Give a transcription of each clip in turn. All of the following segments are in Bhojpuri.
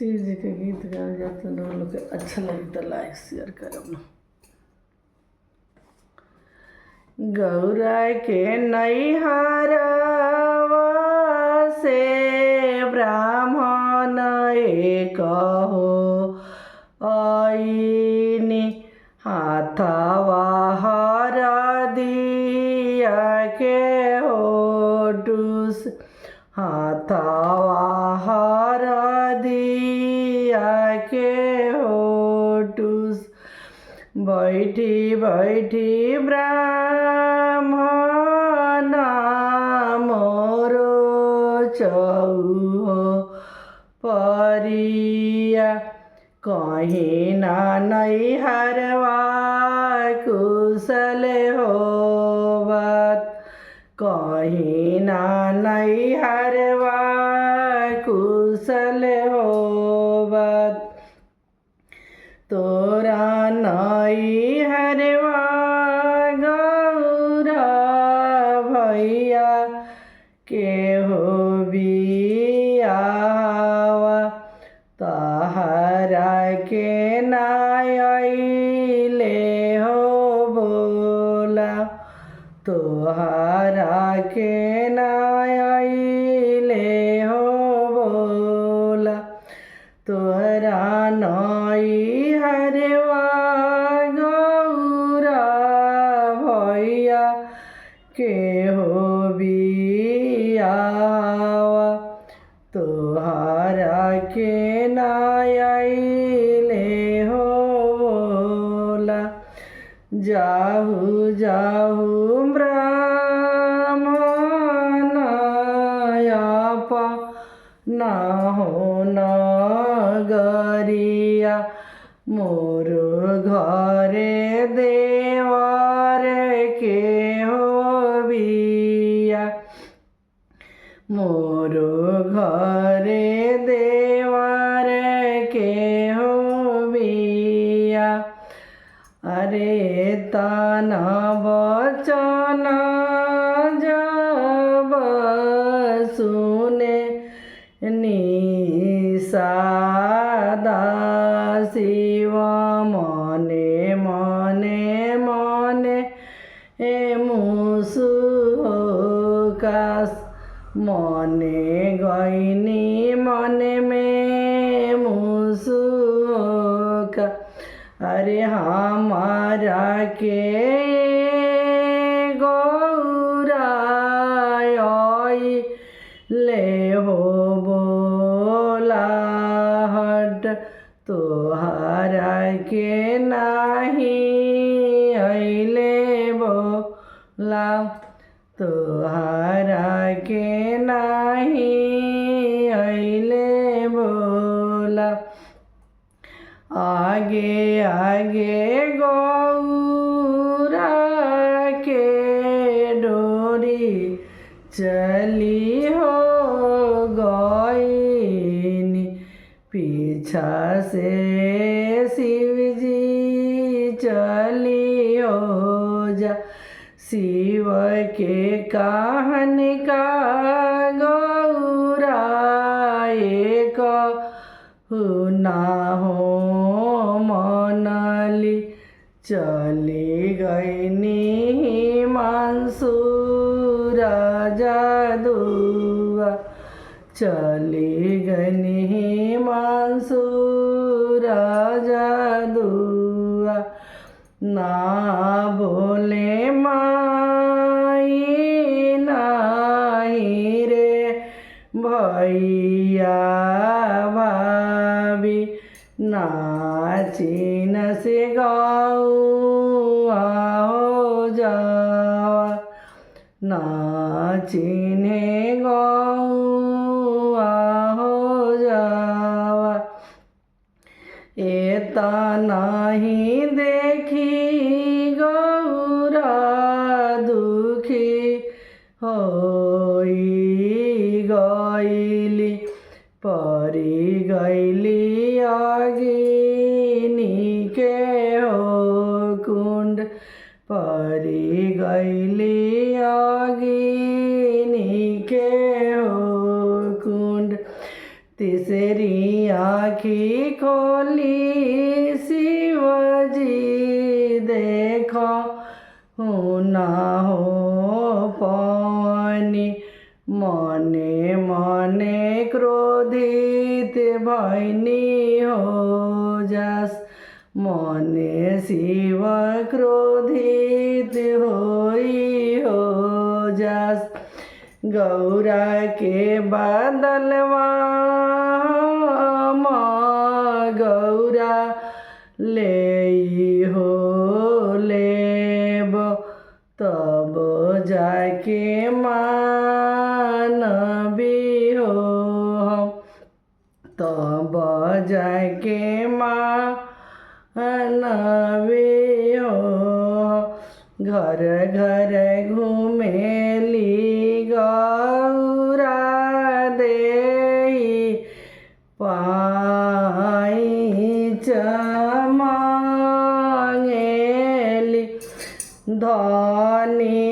शिव जी के गीत गाए जाते हैं लोग के अच्छा लगे तो लाइक शेयर करब। गौरा के नैहरवा से ब्राह्मण एक हो आईनी हाथवा हरदिया के होटूस हाथवा हरदिया के होटूस बैठी बैठी ब्राह्मण मोरो चौहो परिया कहीं ना नैहरवा कुशल होवत कहीं ना नैहरवा कुशल होवत तोरा नैहरवा गौरा भैया के हो बियावा तहरा के नायले हो बोला तोहरा के नायले हो बोला तोहरा नैहरवा गौरा भैया के हो बियावा तोहरा के नायले हो बोला जाहू जाहू ब्राह्मण आपा ना हो नगरिया मोर घरे देवर के हो बिया मोर घरे देवर के हो बिया अरे ताना बचन जब सुने निषादा शिव मने मने मने मुसुकास मने गईनी मने में मुसुका अरे हमारा के गौरा ले हो बोला हट तोहरा के नहीं अइले बोला तोहरा के नहीं अइले बोला आगे आगे गौरा के डोरी चली हो गईनी पीछा से शिव जी चली हो जा शिव के कहन का गौरा एक ना हो मनली चली गईनी मंसूरा जादुआ चली गईनी मंसूरा जादुआ ना बोले माई नाही रे भैया भाभी नाचिन से गौआ हो जावा नाचिने गौआ हो जावा एता नहीं देखी गौरा दुखी होई गईली परी गईली अग्नि के हो कुंड परी गईली अग्नि के हो कुंड तीसरी आँखी खोली शिवजी देखो ना हो पानी, मने मने क्रोधित भैनी हो जास, मने शिव क्रोधित होई हो जास। गौरा के बदलवा गौरा ले हो लेब, तब जाके मानबी हो हम, तब जाके मानबी हो। घर घर घूमेली गौरा देई पाई चमांगेली, धनी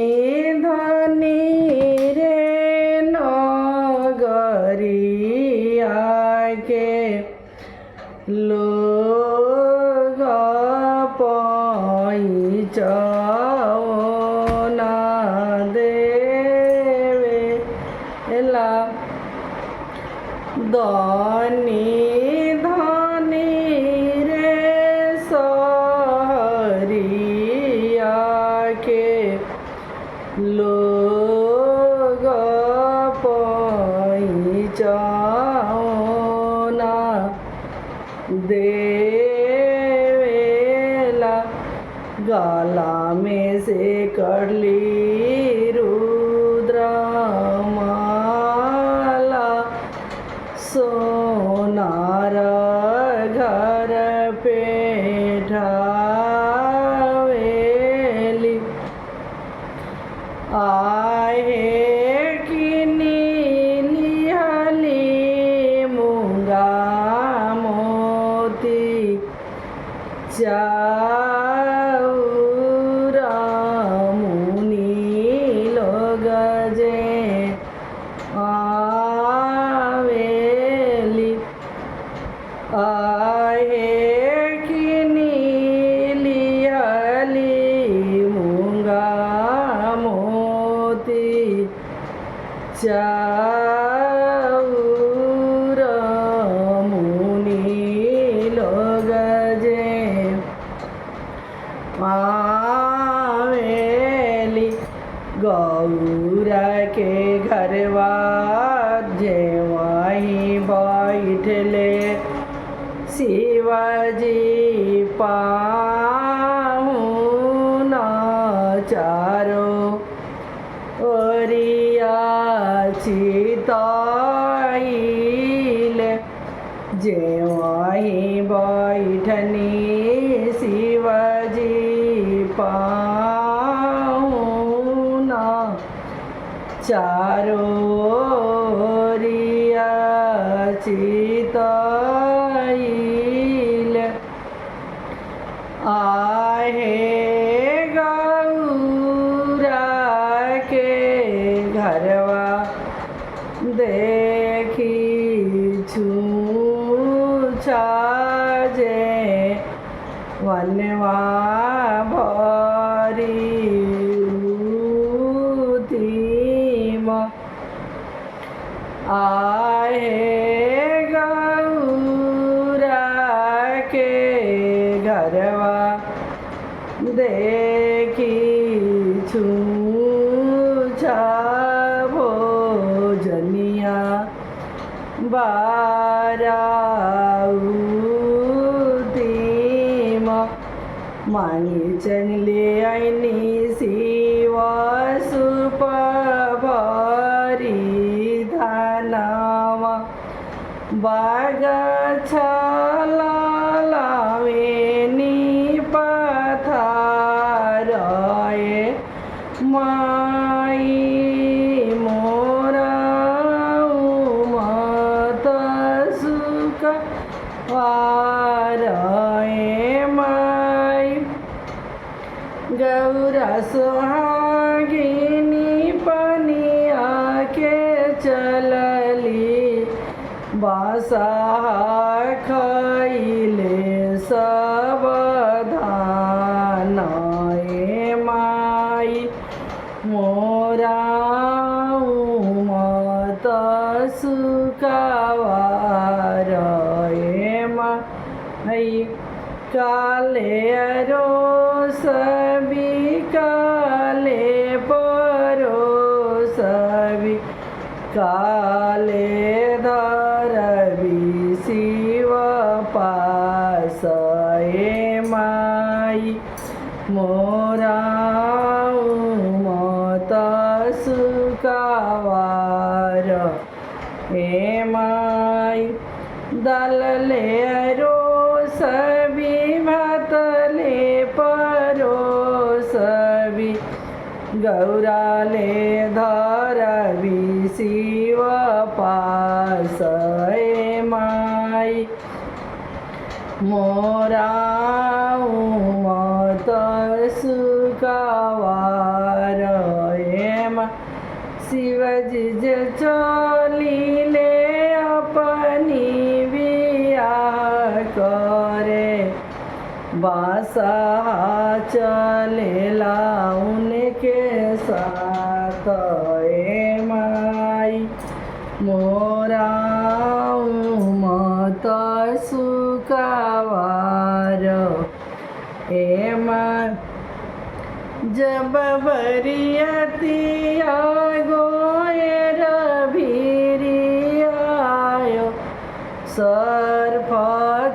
धनी रे नगरिया के लोग पैचौना देवेला, धनी धनी रे सहरिया के लोग पैचौना देवेला। गला में से करली रुद्रमाला, सोनार घर पे ठावेली, आहे किनी लिहली मूंगा मोती, चाउरा मुनि लोग जे आवेली, आहे किनी लिहली मूंगा मोती, चाउर मुनि लोग जे आवेली। गौरा के घरवा जेवाही बैठले शिवजी पाहुन चारो ओरिया चिताइले, जेवाही बैठनी शिवजी पाहुन चारो ओरिया चिताइले, आहे गौरा के घरवा देखी छूछा जे वनवा भरी उतिम, आहे गौरा के घरवा देखी छूछा भोजनिया बाराउतिम, मांगी चनले आईनी शिवा सुप भरी धनवा, बाग छला लावेनी पथारए माई मोरा उमत सुख वारए माई। गौरा सुहागिनी पनिया के चलली, बास साहा खैले सब धान ए माई मोरा मत सुकावार ए माई काले रोस काले परोस काले धरबी शिव पास ए माई मोरा मत सुकावार ए माई दलले रोस भातले परोस गौराले धरबी शिव पास ए माई मोरा मत सुकावार ए माई शिवजी जे चलिले अपनी बियाह करे बासा चलेला उनके साथ ए माई मोरा मत सुकावार ए माई जब बरियतिया गोएर भिरियायो सर्फ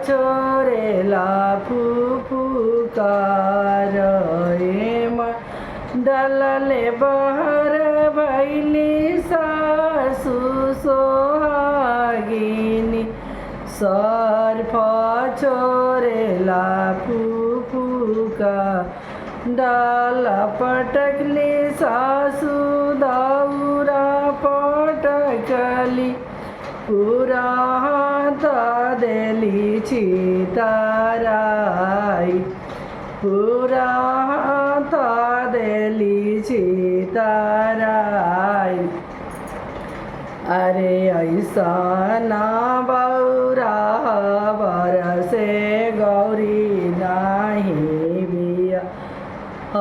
छोरेला फुफुकार ए माई डलले बहर भैली सासु सोहागिनी सर्फ छोरेला फुफुका डाला पटकली सासु दाउरा पटकली पूरा हाथ देली छिताराई पूरा हाथ देली छिताराई अरे ऐसा ना बौरा बरसे गौरी नहीं बिया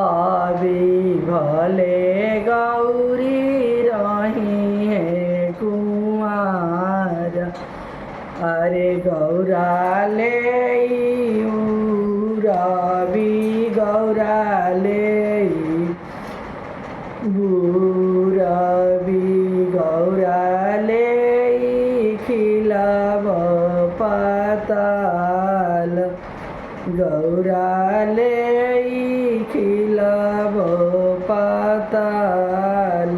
अभी भले गौरी रही है कुमार अरे गौरा ले रवि गौरा ले बुरबी गौरा ले खिलाब पाताल गौरा ले खिलाब पाताल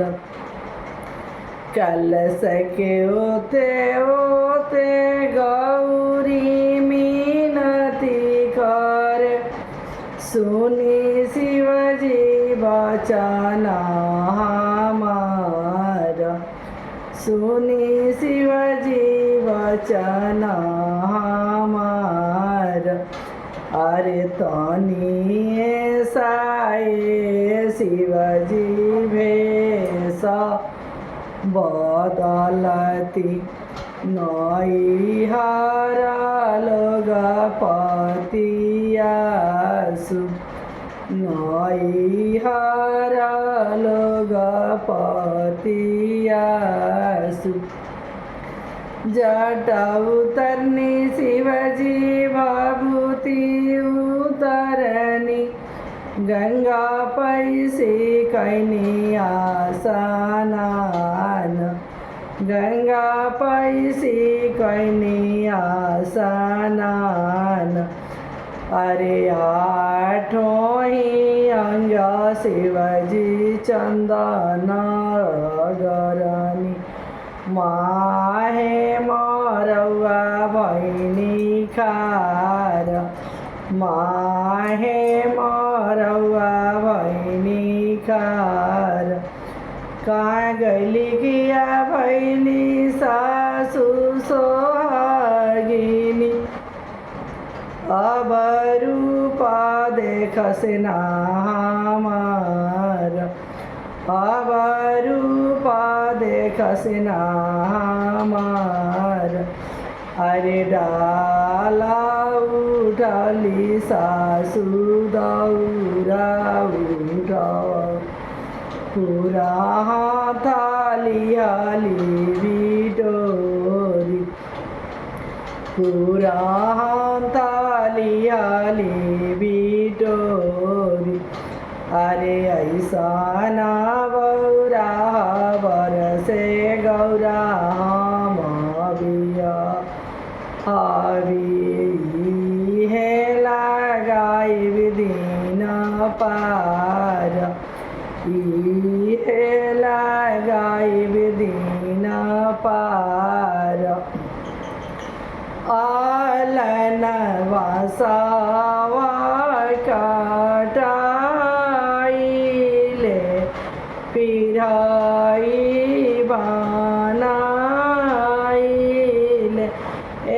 कल सके ओते ओते गौरी मिनती कर सुनी शिवजी बचना हमारा सुनी शिवजी बचना हमारा अरे तनी साए शिवजी भेसा बदलती नई हारा लोग पतियासु नई हारा लोग पतियासु जटा उतरनी शिवजी भभूति उतरनी गंगा पैसे कैनी आसनान गंगा पैसे कैनी आसनान अरे आठों ही अंग शिवजी चंदन गरनी माहे मरवा भैनी खार माहे मरवा भैनी खार कहाँ गैली किया भैली सासु सोहागिनी अब रूपा देखसे ना हमार अब रूपा देखसे ना हमार अरे डाला उठली सासू दौरा उठा पूरा हाथाली हाली बिटोरी पूरा हाथाली हाली बिटोरी अरे ऐसा ना बौरा बरसे गौरा बिया हरी है लगाई दिन पार है लगाई दिन पार आलन वासावा काटाइले पिराई बनाइले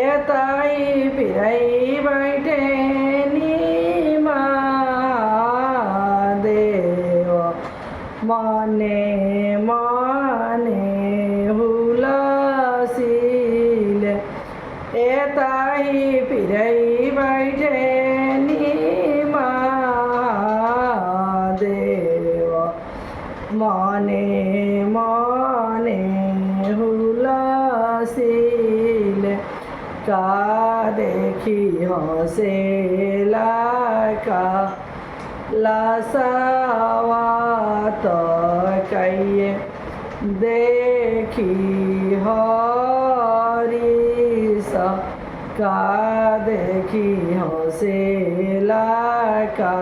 एताई पिराई बैठे नीमा देव माने माने हुलासीले एताई पिराई बैठे नीमा देव माने माने हुलासीले का देखी हंसेला का लासावा तो कहिए देखी हरीसा का देखी हंसेला का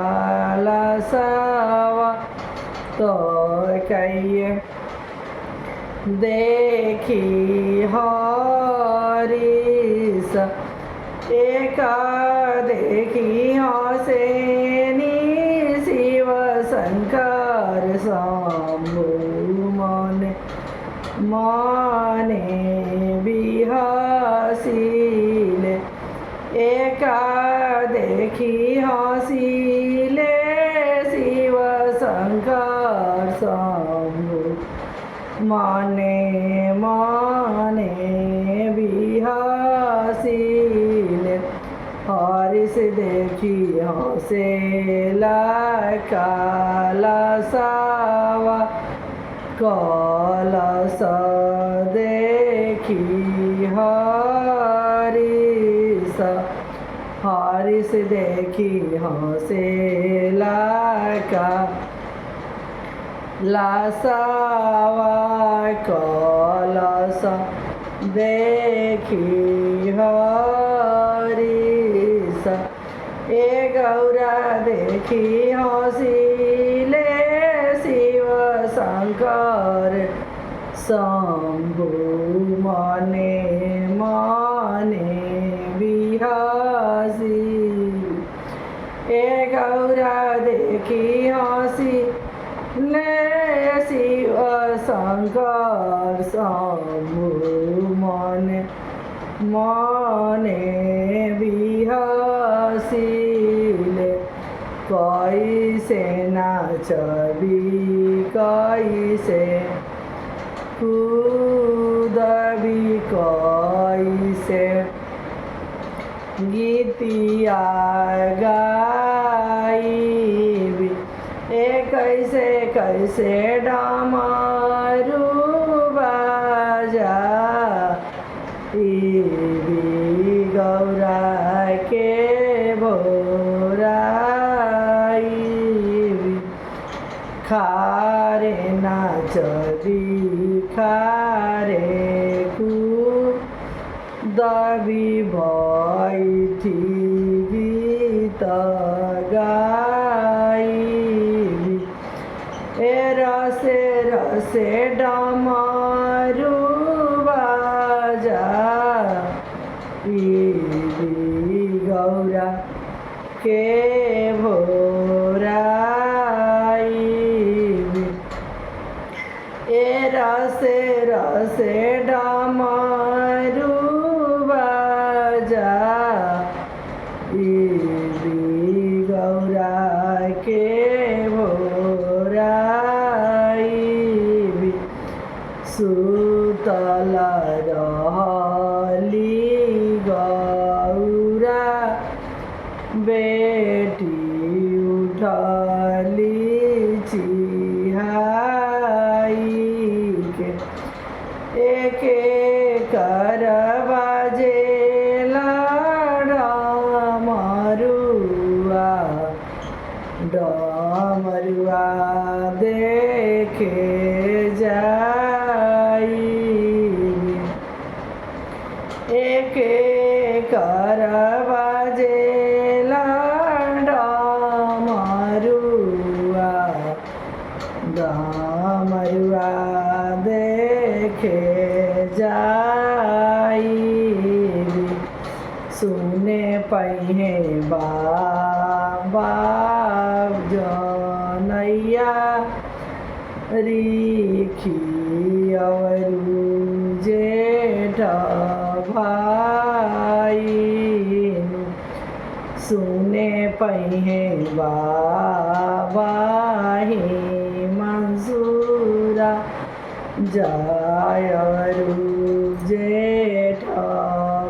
लासावा तो कहिए देखी हरीसा एका देखी हसेनी शिव शंकर शंभु माने माने बिहासीले एका देखी हसीले शिव शंकर शंभु माने माने बिहासीले हरिस देखी हंसेला काला सावा कलश देखी हरिस हरिस देखी हंसेला का लासावा कलश देखी हरिस ए गौरा देखी हसीले शिव शंकर शंभु माने माने बिहासी ए गौरा देखी हसी ले शिव शंकर शंभु माने माने बिहासीले कैसे नाचबी कैसे कूदबी कैसे गीतिया गाइबी ए कैसे कैसे डामारू बाजा गौरा के भोराई खारे नाचबी खारे दबी बैठी गीत गाइबी ए रसे रसे डमरू बाजा गौरा के भोराई ए रसे रसे डमरू बाजा गौरा के भोराई सुतल रहली बेटी उठली चिहाई के एक करवा जे डमरुआ देखे जाई एक करवा जे डमरुआ देखे जाई सुने पहिए बाबा जनैया रिखियवरु जेठ भाई सुने पहिए बाबा मंसूरा जायवरु जेठ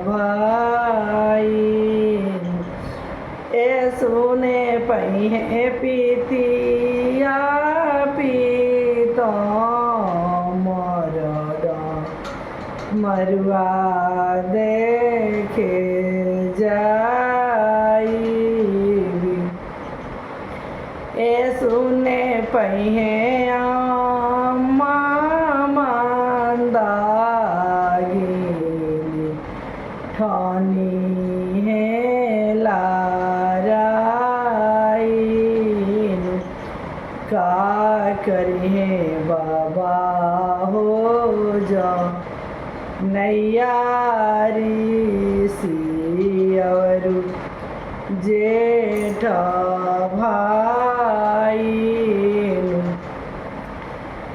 भाई ए सुने पहिए पीतिया पीता मरुआ देखे जाई ए सुने पहिए मांदागी ठानी है लाराइन का करिए बाबा हो जा नैयारी सियवरु जेठ भाई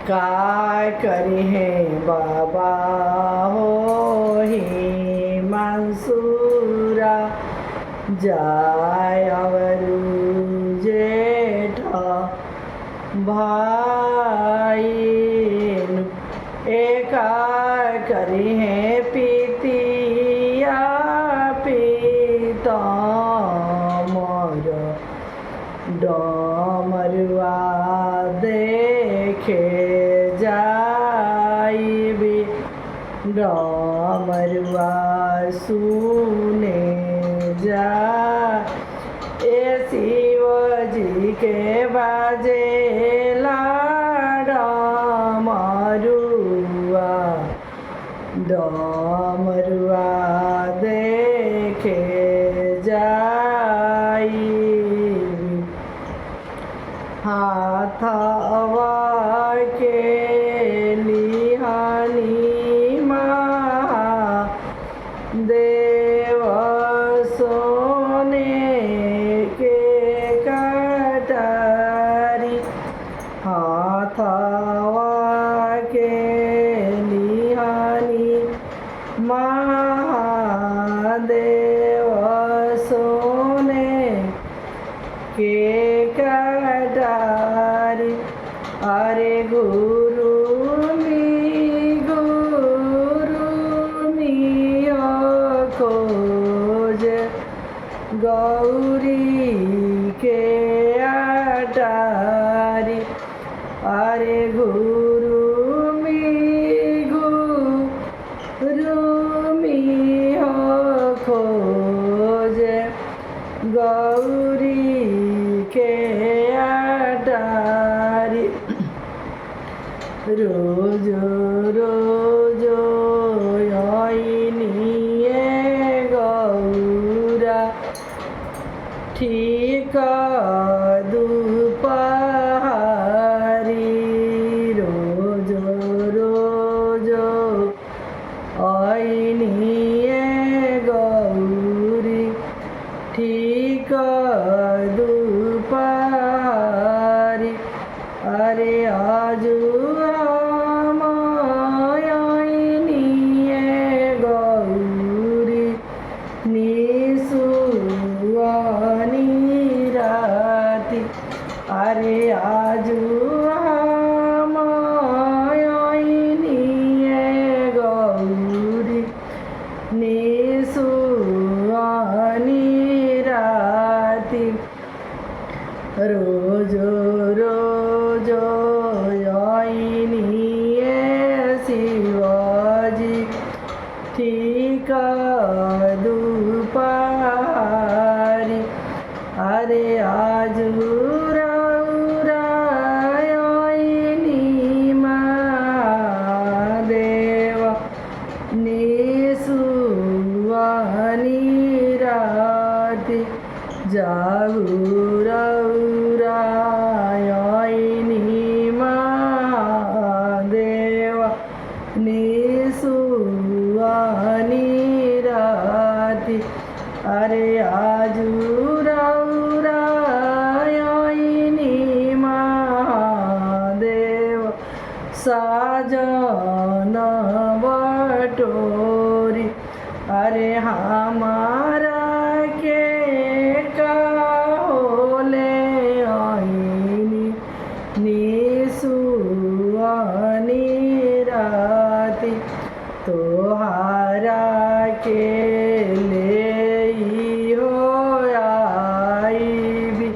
का करिए बाबा हो ही मंसूरा जायवरु जेठ भाई एका करिए पीतिया पीता डमरुआ देखे जाई डमरुआ सुने जा ए शिव जी के बाजे डमरुआ देखे जाई हाथवा के लिहानी महादेव सोने के कटारी हाथवा के लिहानी महादेव सोने के कटारी अरे गुरु मियो खोज गौरी के अटारी अरे गुरु मियो खोज गौरी के अटारी रोज रोज आईनिए गौरा ठीक दुपहरी रोज रोज आईनिए गौरी ठीक दुपहरी अरे आजू आमायनिए गौरी निसुआनी रा दुपारी अरे आजुराउरायनी महादेव निसुवानी राति जागुराउरायनी महादेव निसुवानी राति अरे आजुराउरायनी महादेव साजन बटोरी अरे हमारा के काहोले आईनी निसुआनी राति तोहारा के ले हो आईबी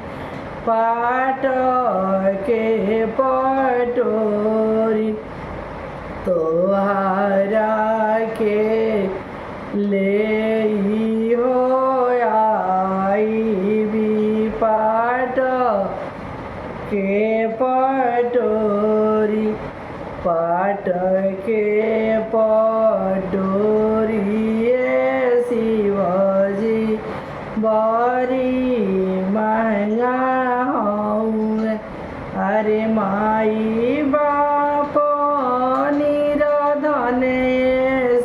पाट के पटोरी तोहारा के ले हो आईबी पाट के पटोरी पाट के पटोरी शिवजी बड़ी महंगा हूँ अरे माई बाप निराधन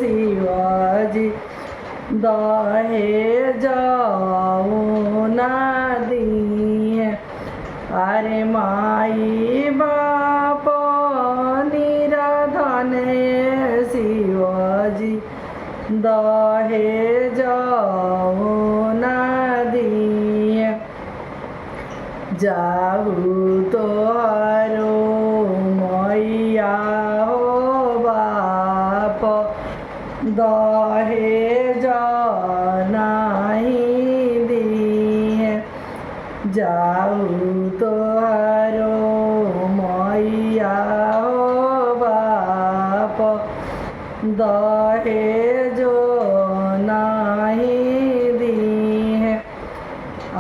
शिवजी दहे जाओ ना दिए अरे माई बाप निराधन शिवजी दहे जाओ ना दिए जाऊ तोहारो मैया हो बाप दहे नहीं दिए जाऊ तोहारो मैया हो बाप दहे नहीं दिए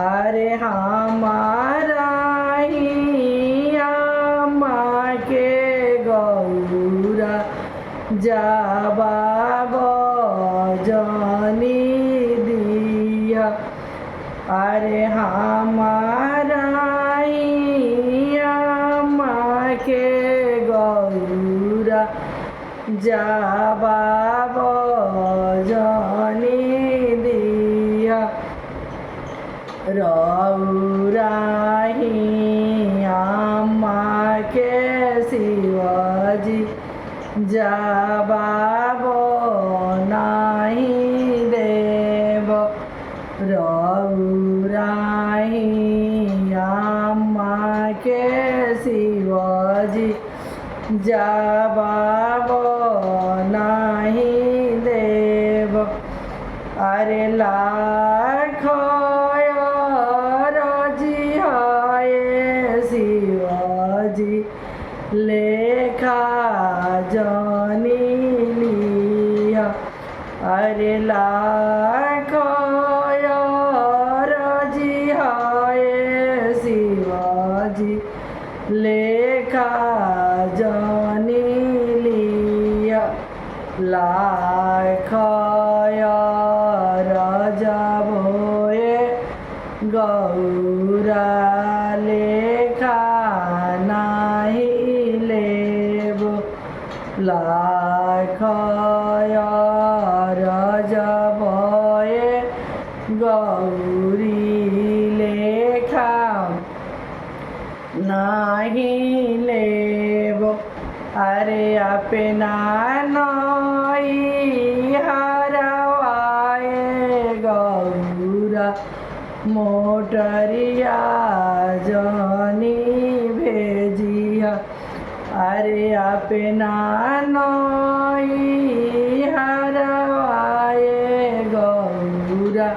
अरे हमारा ही अम्मा के गौरा जाबा जानी दिया अरे हमारा अम्मा के गौरा जाबा जानी दिया रौराही अम्मा के शिवजी जाबा नहीं देव रौराही अम्मा के शिवजी जाबा नहीं देव अरे लाख रजी हाय शिवजी लेखा जानी लिया अरे लाख रजी हाय शिवजी लेखा जानी लिया लाख राजा भोए गौरा लेखा नहीं लेब लाख राजा भोए गौरी लेखा नहीं लेब अरे अपना नई हरवाए गौरा मोटरिया जानी भेजिया अरे अपना नई हरवाए गौरा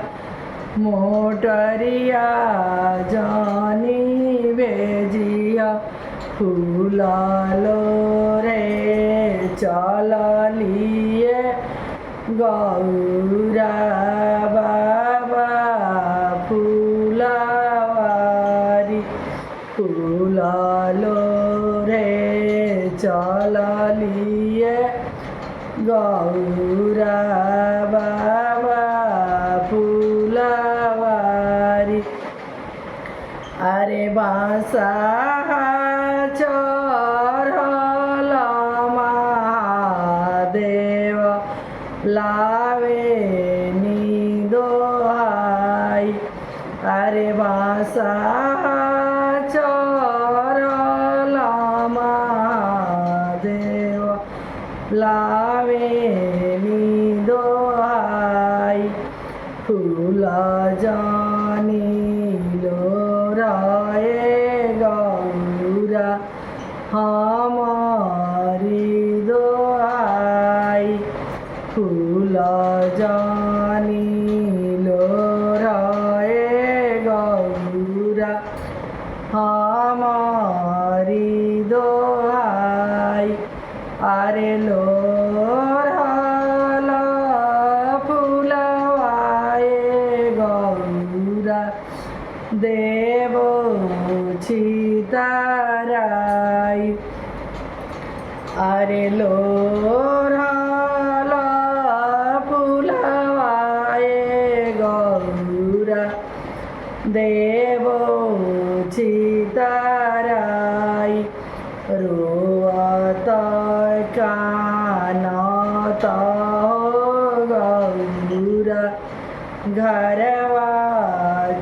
मोटरिया जानी भेजिया फूलालो रे चल लिए गौरा बाबा फुलवारी फुलालो रे चललिए गौरा बाबा फुलवारी अरे बासा चढ़ल महादेव लावे नी दोहाई अरे बासा चढ़ल महादेव लावे नी दोहाई फूल जानी लो राये गौरा हमारी दोहाई फूल जानी लो राये गौरा हमारी दोहाई अरे लो देवो छिताराई अरे लोराला फुलवाए गौरा देवो छिताराई रोअत कानत गौरा घरवा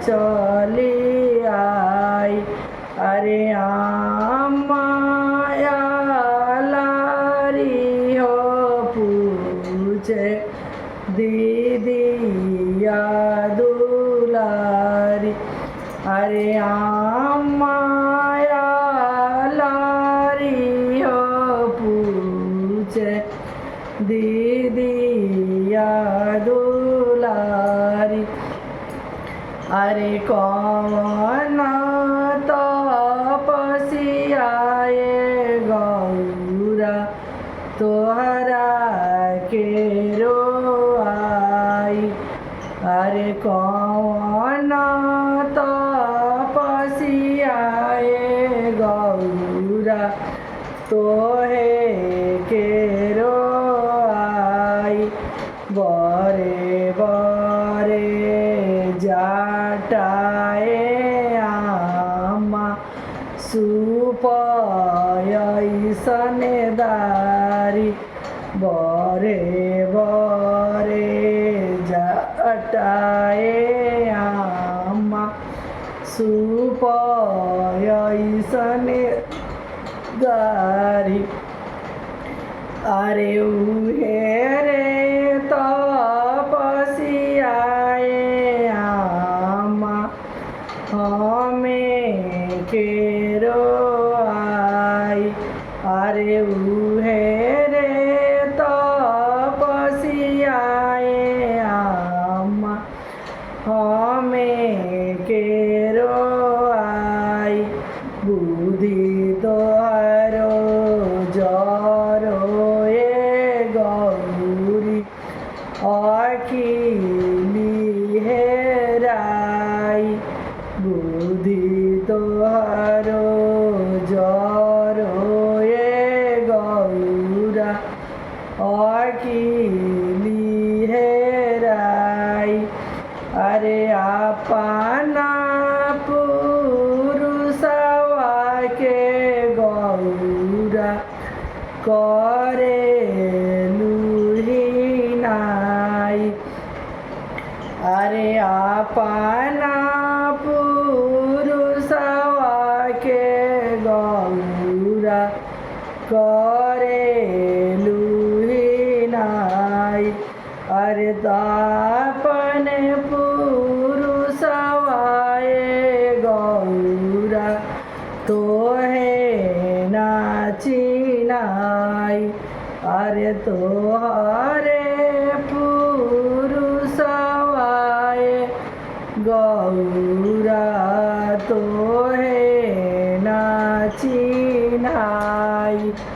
चली आई अरे माया लारी हो पूछे दीदिया दुलारी अरे माया लारी हो पूछे दीदिया दुलारी अरे कौन तपस्याए गौरा तोहरा के रोआई अरे कौन तपस्याए गौरा तोहे के रोआई बरे बरे जाटाए आमा सुपयैसने दारी बरे बरे जाटाए आमा सुपयैसने दारी अरे उहे रे तपस्याए आमा हमें केरो आई अरे उहे रे तपस्याए आमा हमें केरो आई बुद्धि तोहरो जरो गौरी अखिली हेराई बुद्धि तोहरो जरो गौरा अखिली हेराई अरे अपना पुरुषवा के गौरा करे लुहिनाई अरे अपना पुरुषवा के गौरा करे लुहिनाई अरे अपने पुरुषवाए गौरा तोहे नाचिनाई अरे तोहरे पुरुषवाए गौरा तोहे नाचिनाई।